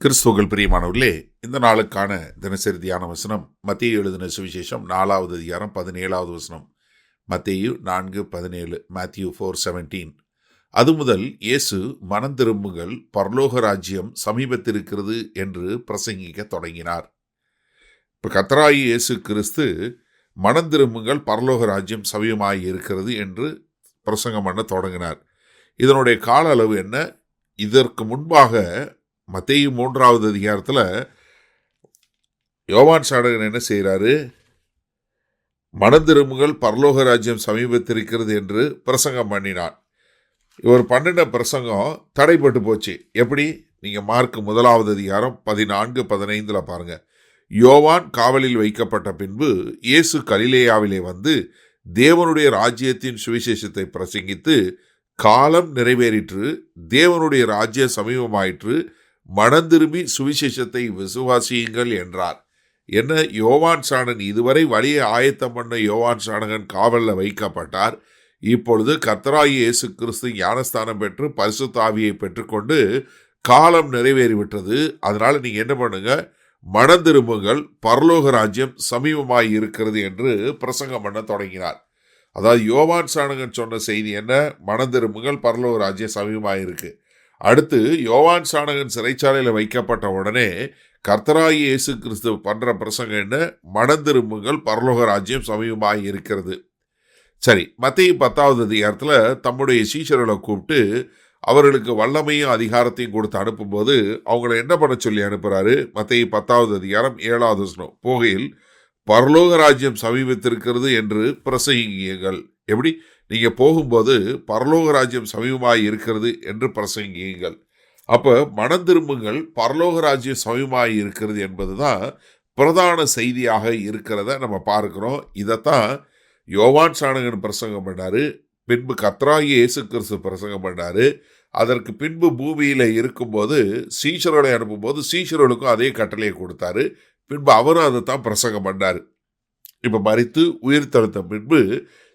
கிறிஸ்துவுக்குள் பிரியமானவர்களே, இந்த நாளுக்கான தினசரி தியான வசனம் மத்தேயு எழுதின சுவிசேஷம் 4வது அதிகாரம் 17வது வசனம். மத்தேயு 4:17, Matthew 4:17. அது முதல் இயேசு மனம் திரும்புங்கள், பரலோக ராஜ்யம் சமீபத்திருக்கிறது என்று பிரசங்கிக்க தொடங்கினார். இப்போ கர்த்தராகிய இயேசு கிறிஸ்து மனம் திரும்புங்கள், பரலோக ராஜ்யம் சமீபமாய் இருக்கிறது என்று பிரசங்கம் பண்ண தொடங்கினார். இதனுடைய கால அளவு என்ன? இதற்கு முன்பாக மத்தேயு 3வது அதிகாரத்தில் யோவான் சாணகன் என்ன செய்கிறாரு? மனம் திரும்புங்கள், பரலோக ராஜ்யம் சமீபத்திருக்கிறது என்று பிரசங்கம் பண்ணினார். இவர் பண்ணின பிரசங்கம் தடைப்பட்டு போச்சு. எப்படி? நீங்கள் மார்க் 1வது அதிகாரம் 14-15 பாருங்க. யோவான் காவலில் வைக்கப்பட்ட பின்பு இயேசு கலிலேயாவிலே வந்து தேவனுடைய ராஜ்யத்தின் சுவிசேஷத்தை பிரசங்கித்து, காலம் நிறைவேறிற்று, தேவனுடைய ராஜ்ய சமீபமாயிற்று, மனந்திரும்பி சுவிசேஷத்தை விசுவாசியுங்கள் என்றார். என்ன? யோவான் சாணகன் இதுவரை வழியை ஆயத்தம் பண்ண யோவான் சாணகன் காவலில் வைக்கப்பட்டார். இப்பொழுது கர்த்தராகிய இயேசு கிறிஸ்து ஞானஸ்தானம் பெற்று பரிசுத்த ஆவியை பெற்றுக்கொண்டு காலம் நிறைவேறிவிட்டது. அதனால நீங்க என்ன பண்ணுங்க? மனம் திரும்புங்கள், பரலோக ராஜ்யம் சமீபமாய் இருக்கிறது என்று பிரசங்கம் பண்ண தொடங்கினார். அதாவது யோவான் சாணகன் சொன்ன செய்தி என்ன? மனம் திரும்புங்கள், பரலோக ராஜ்யம் சமீபமாய் இருக்கு. அடுத்து யோவான் சாணகன் சிறைச்சாலையில் வைக்கப்பட்ட உடனே கர்த்தராகிய இயேசு கிறிஸ்து பண்ற பிரசங்கம் என்ன? மனம் திரும்புங்கள், பரலோக ராஜ்யம் சமீபமாய் இருக்கிறது. சரி, மத்தேயு 10வது அதிகாரத்தில் தம்முடைய சீஷர்களை கூப்பிட்டு அவர்களுக்கு வல்லமையும் அதிகாரத்தையும் கொடுத்து அனுப்பும்போது அவங்கள என்ன பண்ண சொல்லி அனுப்புறாரு? மத்தேயு 10வது அதிகாரம் 7வது வசனம். போகையில் பரலோக ராஜ்யம் சமீபத்திருக்கிறது என்று பிரசங்கியுங்கள். எப்படி? நீங்க போகும்போது பரலோக ராஜ்யம் சமீபமாய் இருக்கிறது என்று பிரசங்கியுங்கள். அப்ப மனம் திரும்புங்கள், பரலோக ராஜ்யம் சமீபமாய் இருக்கிறது என்பதுதான் பிரதான செய்தியாக இருக்கிறத நம்ம பார்க்கிறோம். இதைத்தான் யோவான் சாணகன் பிரசங்கம் பண்ணாரு. பின்பு கர்த்தராகிய இயேசு கிறிஸ்து பிரசங்கம் பண்ணாரு. அதற்கு பின்பு பூமியில இருக்கும்போது சீஷர்களை அனுப்பும்போது சீஷர்களுக்கும் அதே கட்டளையை கொடுத்தாரு. பின்பு அவரும் அதை தான் பிரசங்கம் பண்ணாரு. இப்ப மரித்து உயிர் தழுத்த பின்பு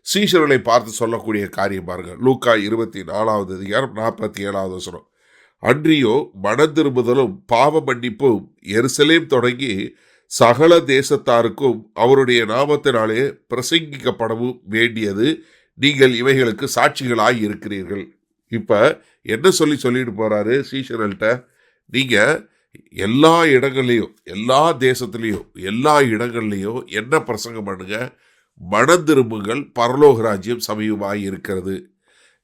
சீஷர்களை பார்த்து சொல்லக்கூடிய காரியம் பாருங்க. லூக்கா 24வது அதிகாரம் 47வது வசனம். அன்றியோ மனம் திரும்புதலும் பாவ மன்னிப்பும் எருசலேம் தொடங்கி சகல தேசத்தாருக்கும் அவருடைய நாமத்தினாலே பிரசங்கிக்கப்படவும் வேண்டியது, நீங்கள் இவைகளுக்கு சாட்சிகளாய் இருக்கிறீர்கள். இப்ப என்ன சொல்லிட்டு போறாரு சீஷர்கள்ட்ட? நீங்க எல்லா இடங்கள்லையும், எல்லா தேசத்திலையும், எல்லா இடங்கள்லையும் என்ன பிரசங்கம் பண்ணுங்க? மனம் திரும்புங்கள், பரலோக ராஜ்யம் சமீபமாய் இருக்கிறது.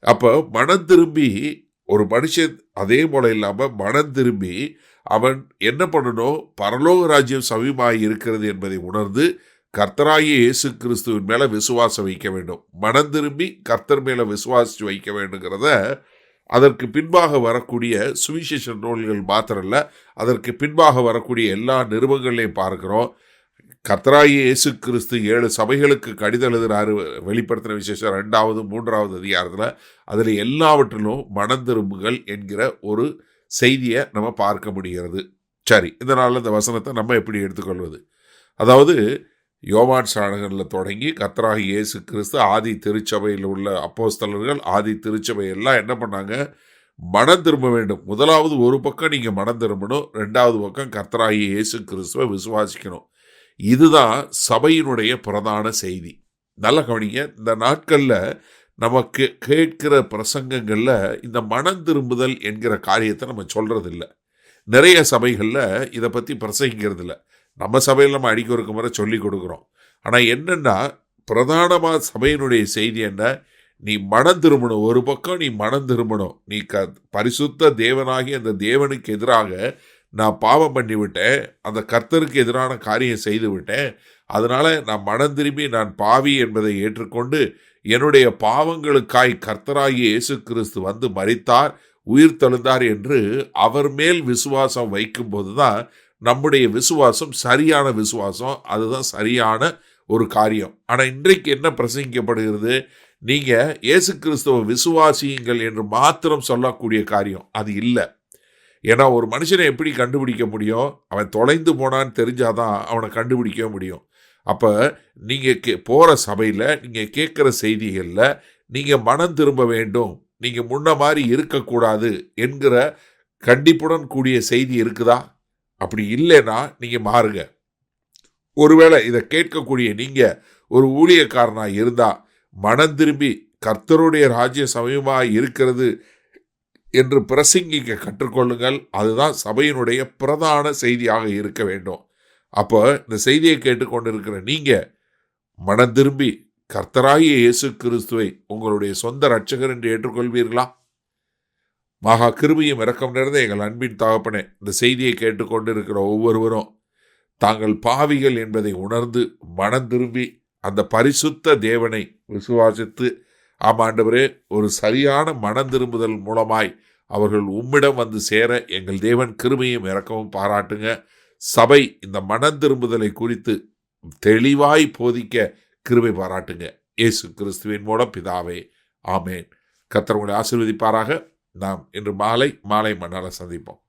அப்ப மனம் திரும்பி ஒரு மனுஷன் அதே போல இல்லாம மனம் திரும்பி அவன் என்ன பண்ணணும்? பரலோக ராஜ்யம் சமீபமாய் இருக்கிறது என்பதை உணர்ந்து கர்த்தராகிய இயேசு கிறிஸ்துவின் மேல விசுவாசம் வைக்க வேண்டும். மனம் திரும்பி கர்த்தர் மேல விசுவாசிச்சு வைக்க வேண்டுங்கிறத அதற்கு பின்பாக வரக்கூடிய சுவிசேஷ நூல்கள் மாத்திரல்ல, அதற்கு பின்பாக வரக்கூடிய எல்லா நிருபங்களையும் பார்க்கிறோம். கர்த்தராகிய இயேசு கிறிஸ்து 7 சபைகளுக்கு கடிதம் எழுதுறாரு. வெளிப்படுத்தின விசேஷம் 2வது 3வது அதிகாரத்தில். அதில் எல்லாவற்றிலும் மனம் திரும்புங்கள் என்கிற ஒரு செய்தியை நம்ம பார்க்க முடிகிறது. சரி, இதனால் இந்த வசனத்தை நம்ம எப்படி எடுத்துக்கொள்வது? அதாவது யோவான் சாணகனில் தொடங்கி கர்த்தராகிய இயேசு கிறிஸ்து ஆதி திருச்சபையில் உள்ள அப்போஸ்தலர்கள், ஆதி திருச்சபை எல்லாம் என்ன பண்ணாங்க? மனம் திரும்ப வேண்டும். முதலாவது ஒரு பக்கம் நீங்கள் மனம் திரும்பணும், 2வது பக்கம் கர்த்தராகிய இயேசு கிறிஸ்துவை விசுவாசிக்கணும். இதுதான் சபையினுடைய பிரதான செய்தி. நல்ல கவனிங்க. இந்த நாட்களில் நமக்கு கேட்கிற பிரசங்கங்களில் இந்த மனம் திரும்புதல் என்கிற காரியத்தை நம்ம சொல்றதில்லை. நிறைய சபைகளில் இதை பற்றி பிரசங்கிக்கிறது இல்லை. நம்ம சபையில் நம்ம அடிக்க ஒரு முறை சொல்லி கொடுக்குறோம். ஆனால் என்னென்னா, பிரதானமாக சபையினுடைய செய்தி என்ன? நீ மனம் திரும்பணும். ஒரு பக்கம் நீ மனம் திரும்பணும். நீ பரிசுத்த தேவனாகி அந்த தேவனுக்கு எதிராக நான் பாவம் பண்ணி விட்டேன், அந்த கர்த்தருக்கு எதிரான காரியம் செய்து விட்டேன், அதனால நான் மனம் திரும்பி நான் பாவி என்பதை ஏற்றுக்கொண்டு என்னுடைய பாவங்களுக்காய் கர்த்தராகிய இயேசு கிறிஸ்து வந்து மரித்தார், உயிர் தெழுந்தார் என்று அவர் மேல் விசுவாசம் வைக்கும்போது தான் நம்முடைய விசுவாசம் சரியான விசுவாசம். அதுதான் சரியான ஒரு காரியம். ஆனால் இன்றைக்கு என்ன பிரசங்கிக்கப்படுகிறது? நீங்க இயேசு கிறிஸ்துவை விசுவாசியுங்கள் என்று மாத்திரம் சொல்லக்கூடிய காரியம் அது இல்லை. ஏன்னா ஒரு மனுஷனை எப்படி கண்டுபிடிக்க முடியும்? அவன் தொலைந்து போனான்னு தெரிஞ்சாதான் அவனை கண்டுபிடிக்க முடியும். அப்போ நீங்கள் போகிற சபையில் நீங்கள் கேட்குற செய்திகளில் நீங்கள் மனம் திரும்ப வேண்டும், நீங்கள் முன்ன மாதிரி இருக்கக்கூடாது என்கிற கண்டிப்புடன் கூடிய செய்தி இருக்குதா? அப்படி இல்லைன்னா நீங்க மாறுங்க. ஒருவேளை இதை கேட்கக்கூடிய நீங்க ஒரு ஊழியக்காரனா இருந்தா மனம் திரும்பி கர்த்தருடைய ராஜ்ய சமயமாக இருக்கிறது என்று பிரசங்கிக்க கற்றுக்கொள்ளுங்கள். அதுதான் சபையினுடைய பிரதான செய்தியாக இருக்க வேண்டும். அப்போ இந்த செய்தியை கேட்டுக்கொண்டிருக்கிற நீங்க மனம் திரும்பி கர்த்தராகிய இயேசு கிறிஸ்துவை உங்களுடைய சொந்த இரட்சகர் என்று ஏற்றுக்கொள்வீர்களா? மகா கிருபையும் இரக்கம் நிறைந்த எங்கள் அன்பின் தகப்பனே, இந்த செய்தியை கேட்டுக்கொண்டிருக்கிற ஒவ்வொருவரும் தாங்கள் பாவிகள் என்பதை உணர்ந்து மனம் திரும்பி அந்த பரிசுத்த தேவனை விசுவாசித்து, ஆமாண்டவரே, ஒரு சரியான மனம் திரும்புதல் மூலமாய் அவர்கள் உம்மிடம் வந்து சேர எங்கள் தேவன் கிருபையும் இரக்கமும் பாராட்டுங்க. சபை இந்த மனம் திரும்புதலை குறித்து தெளிவாய் போதிக்க கிருபை பாராட்டுங்க. இயேசு கிறிஸ்துவின் மூலம் பிதாவே, ஆமேன். கர்த்தர் உங்களை ஆசீர்வதிப்பாராக. நாம் இன்று மாலை மண்ணால சந்திப்போம்.